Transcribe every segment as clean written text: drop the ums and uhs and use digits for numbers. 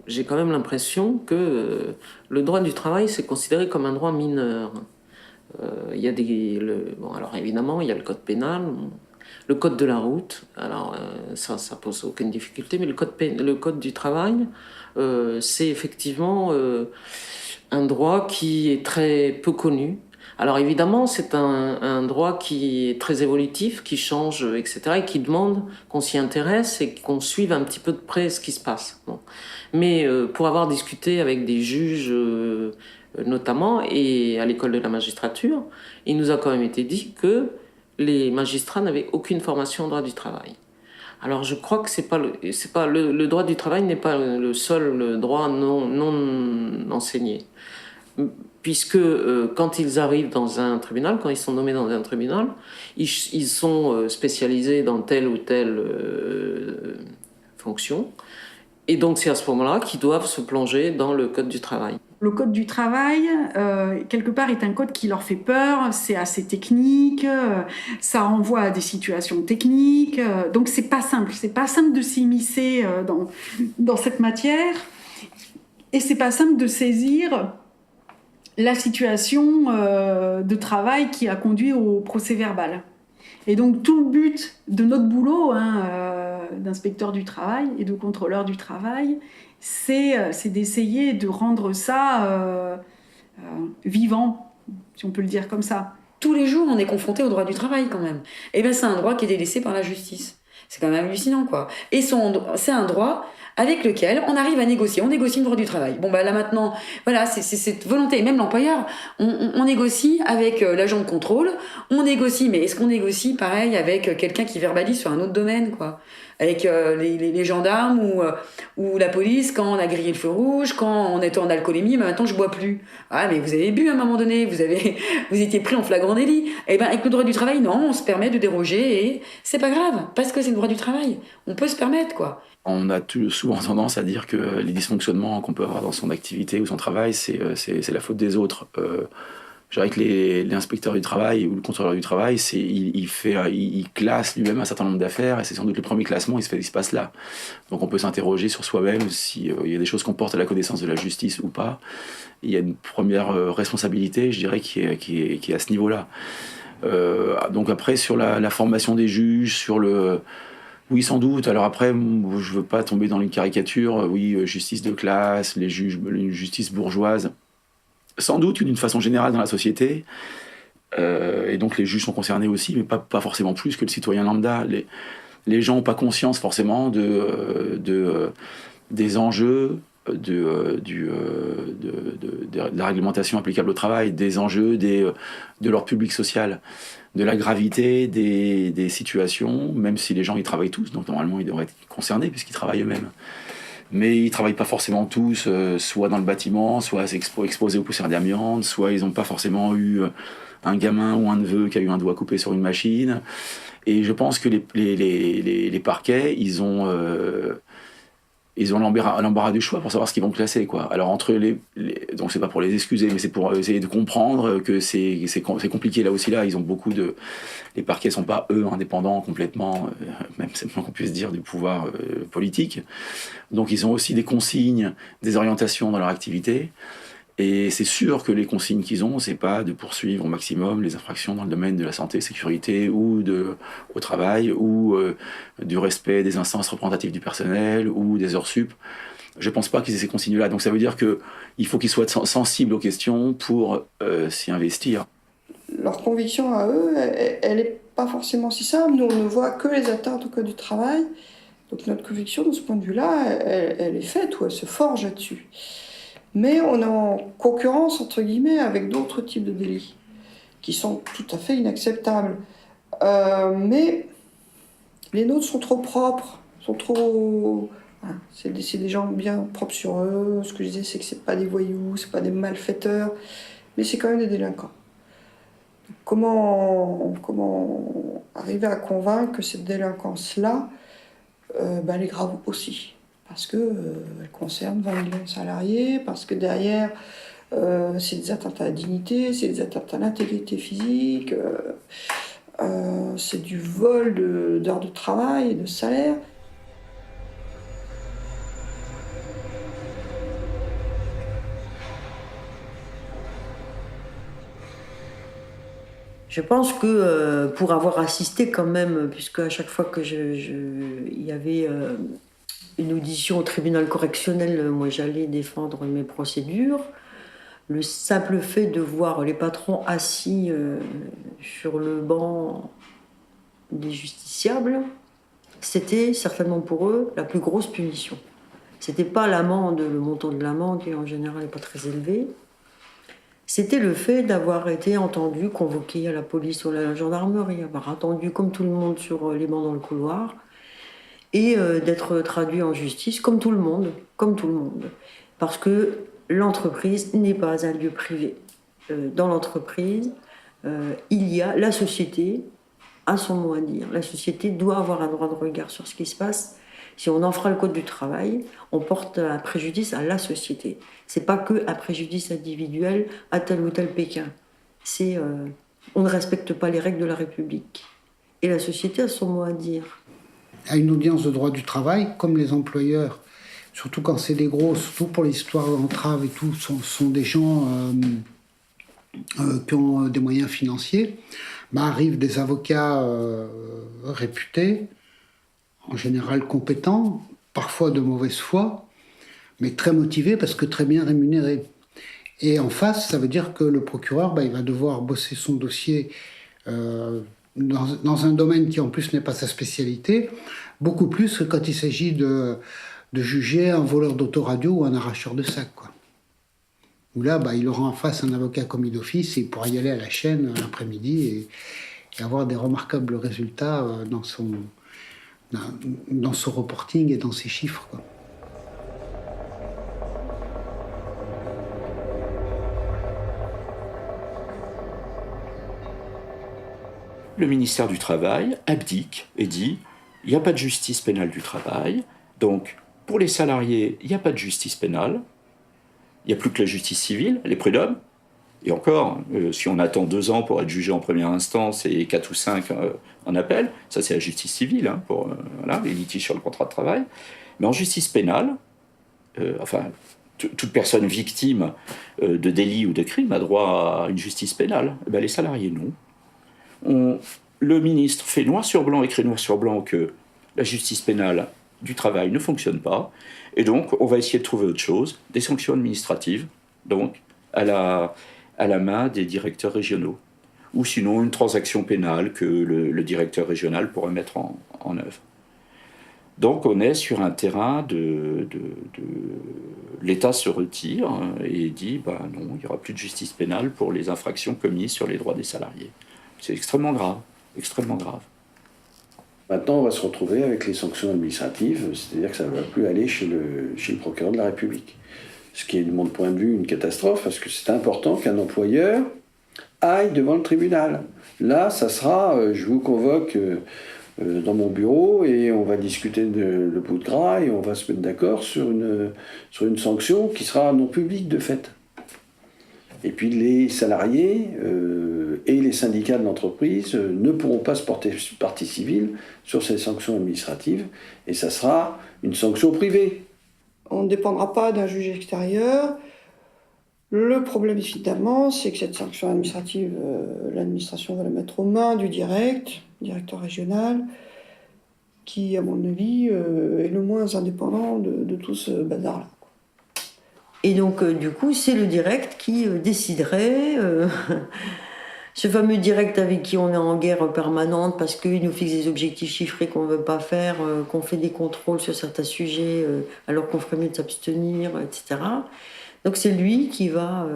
j'ai quand même l'impression que le droit du travail, c'est considéré comme un droit mineur. Il y a bon, alors évidemment, il y a le code pénal, le code de la route. Alors ça pose aucune difficulté, mais le code du travail, c'est effectivement un droit qui est très peu connu. Alors évidemment, c'est un droit qui est très évolutif, qui change, etc., et qui demande qu'on s'y intéresse et qu'on suive un petit peu de près ce qui se passe. Bon. Mais pour avoir discuté avec des juges, notamment, et à l'école de la magistrature, il nous a quand même été dit que les magistrats n'avaient aucune formation en droit du travail. Alors je crois que c'est pas le droit du travail n'est pas le seul droit non enseigné, puisque quand ils arrivent dans un tribunal, quand ils sont nommés dans un tribunal, ils sont spécialisés dans telle ou telle fonction, et donc c'est à ce moment-là qu'ils doivent se plonger dans le code du travail. Le code du travail, quelque part, est un code qui leur fait peur, c'est assez technique, ça renvoie à des situations techniques, donc c'est pas simple de s'immiscer dans cette matière, et c'est pas simple de saisir la situation de travail qui a conduit au procès verbal. Et donc tout le but de notre boulot, d'inspecteur du travail et de contrôleur du travail, c'est d'essayer de rendre ça vivant, si on peut le dire comme ça. Tous les jours, on est confronté au droit du travail quand même. Et bien c'est un droit qui est délaissé par la justice. C'est quand même hallucinant, quoi. Et c'est un droit avec lequel on arrive à négocier. On négocie le droit du travail. Bon, bah là maintenant, voilà, c'est cette volonté. Et même l'employeur, on négocie avec l'agent de contrôle. On négocie, mais est-ce qu'on négocie pareil avec quelqu'un qui verbalise sur un autre domaine, quoi? Avec les gendarmes ou la police, quand on a grillé le feu rouge, quand on était en alcoolémie, mais maintenant je bois plus. Ah, mais vous avez bu à un moment donné, vous étiez pris en flagrant délit. Et ben avec le droit du travail, non, on se permet de déroger et c'est pas grave, parce que c'est le droit du travail. On peut se permettre, quoi. On a souvent tendance à dire que les dysfonctionnements qu'on peut avoir dans son activité ou son travail, c'est la faute des autres. Je dirais que l'inspecteur du travail ou le contrôleur du travail, il classe lui-même un certain nombre d'affaires et c'est sans doute le premier classement, il se passe là. Donc on peut s'interroger sur soi-même s'il y a des choses qu'on porte à la connaissance de la justice ou pas. Il y a une première responsabilité, je dirais, qui est à ce niveau-là. Donc après, sur la formation des juges, sur le... Oui, sans doute. Alors après, je veux pas tomber dans une caricature. Oui, justice de classe, une justice bourgeoise. Sans doute, d'une façon générale dans la société. Et donc les juges sont concernés aussi, mais pas forcément plus que le citoyen lambda. Les gens n'ont pas conscience forcément des enjeux de la réglementation applicable au travail, des enjeux de leur public social, de la gravité des situations, même si les gens y travaillent tous, donc normalement ils devraient être concernés puisqu'ils travaillent eux-mêmes. Mais ils ne travaillent pas forcément tous, soit dans le bâtiment, soit exposés aux poussières d'amiante, soit ils n'ont pas forcément eu un gamin ou un neveu qui a eu un doigt coupé sur une machine. Et je pense que les parquets, ils ont l'embarras du choix pour savoir ce qu'ils vont classer, quoi. Alors entre donc c'est pas pour les excuser, mais c'est pour essayer de comprendre que c'est compliqué là aussi. Là, ils ont les parquets sont pas eux indépendants complètement, même c'est moins qu'on puisse dire du pouvoir politique. Donc ils ont aussi des consignes, des orientations dans leur activité. Et c'est sûr que les consignes qu'ils ont, c'est pas de poursuivre au maximum les infractions dans le domaine de la santé, sécurité ou au travail ou du respect des instances représentatives du personnel ou des heures sup. Je pense pas qu'ils aient ces consignes-là. Donc ça veut dire qu'il faut qu'ils soient sensibles aux questions pour s'y investir. Leur conviction à eux, elle n'est pas forcément si simple. Nous, on ne voit que les atteintes au code du travail. Donc notre conviction, de ce point de vue-là, elle est faite ou elle se forge là-dessus. Mais on est en concurrence, entre guillemets, avec d'autres types de délits qui sont tout à fait inacceptables. Mais les nôtres sont trop propres, sont trop... Voilà, c'est des gens bien propres sur eux. Ce que je disais, c'est que c'est pas des voyous, c'est pas des malfaiteurs, mais c'est quand même des délinquants. Comment arriver à convaincre que cette délinquance-là, elle est grave aussi? Parce qu'elle concerne 20 millions de salariés, parce que derrière, c'est des atteintes à la dignité, c'est des atteintes à l'intégrité physique, c'est du vol d'heures de travail et de salaire. Je pense que pour avoir assisté quand même, puisque à chaque fois que il y avait une audition au tribunal correctionnel, moi j'allais défendre mes procédures. Le simple fait de voir les patrons assis sur le banc des justiciables, c'était certainement pour eux la plus grosse punition. C'était pas l'amende, le montant de l'amende qui en général n'est pas très élevé. C'était le fait d'avoir été entendu, convoqué à la police ou à la gendarmerie, avoir attendu comme tout le monde sur les bancs dans le couloir, et d'être traduit en justice comme tout le monde, parce que l'entreprise n'est pas un lieu privé. Dans l'entreprise, il y a la société a son mot à dire. La société doit avoir un droit de regard sur ce qui se passe. Si on enfreint le code du travail, on porte un préjudice à la société. C'est pas que un préjudice individuel à tel ou tel Pékin. C'est on ne respecte pas les règles de la République. Et la société a son mot à dire. À une audience de droit du travail, comme les employeurs, surtout quand c'est des gros, surtout pour l'histoire d'entrave et tout, sont des gens qui ont des moyens financiers, arrivent des avocats réputés, en général compétents, parfois de mauvaise foi, mais très motivés parce que très bien rémunérés. Et en face, ça veut dire que le procureur, il va devoir bosser son dossier dans un domaine qui en plus n'est pas sa spécialité, beaucoup plus que quand il s'agit de juger un voleur d'autoradio ou un arracheur de sac, quoi. Où là, il aura en face un avocat commis d'office et il pourra y aller à la chaîne l'après-midi et avoir des remarquables résultats dans son reporting et dans ses chiffres, quoi. Le ministère du Travail abdique et dit il n'y a pas de justice pénale du travail, donc pour les salariés, il n'y a pas de justice pénale, il n'y a plus que la justice civile, les prud'hommes, et encore, si on attend 2 ans pour être jugé en première instance et 4 ou 5 en appel, ça c'est la justice civile, pour les litiges sur le contrat de travail, mais en justice pénale, toute personne victime de délit ou de crime a droit à une justice pénale, les salariés non. Le ministre fait noir sur blanc, écrit noir sur blanc que la justice pénale du travail ne fonctionne pas, et donc on va essayer de trouver autre chose, des sanctions administratives, donc à la main des directeurs régionaux, ou sinon une transaction pénale que le directeur régional pourrait mettre en œuvre. Donc on est sur un terrain de l'État se retire et dit non, il n'y aura plus de justice pénale pour les infractions commises sur les droits des salariés. C'est extrêmement grave, extrêmement grave. Maintenant, on va se retrouver avec les sanctions administratives, c'est-à-dire que ça ne va plus aller chez le procureur de la République. Ce qui est, de mon point de vue, une catastrophe, parce que c'est important qu'un employeur aille devant le tribunal. Là, ça sera, je vous convoque dans mon bureau et on va discuter le bout de gras et on va se mettre d'accord sur une sanction qui sera non publique de fait. Et puis les salariés et les syndicats de l'entreprise ne pourront pas se porter partie civile sur ces sanctions administratives, et ça sera une sanction privée. On ne dépendra pas d'un juge extérieur. Le problème, évidemment, c'est que cette sanction administrative, l'administration va la mettre aux mains du directeur régional, qui, à mon avis, est le moins indépendant de tout ce bazar-là. Et donc, du coup, c'est le direct qui déciderait, ce fameux direct avec qui on est en guerre permanente parce qu'il nous fixe des objectifs chiffrés qu'on ne veut pas faire, qu'on fait des contrôles sur certains sujets alors qu'on ferait mieux de s'abstenir, etc. Donc c'est lui qui va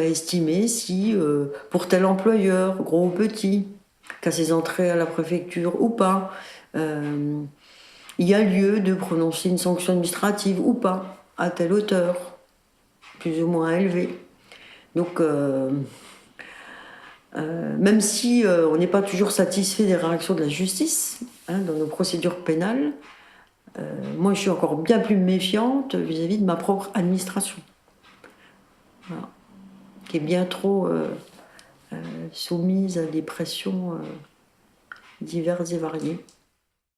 estimer si, pour tel employeur, gros ou petit, qu'à ses entrées à la préfecture ou pas, il y a lieu de prononcer une sanction administrative ou pas, à telle hauteur, plus ou moins élevée. Donc, même si on n'est pas toujours satisfait des réactions de la justice dans nos procédures pénales, moi je suis encore bien plus méfiante vis-à-vis de ma propre administration, voilà, qui est bien trop soumise à des pressions diverses et variées.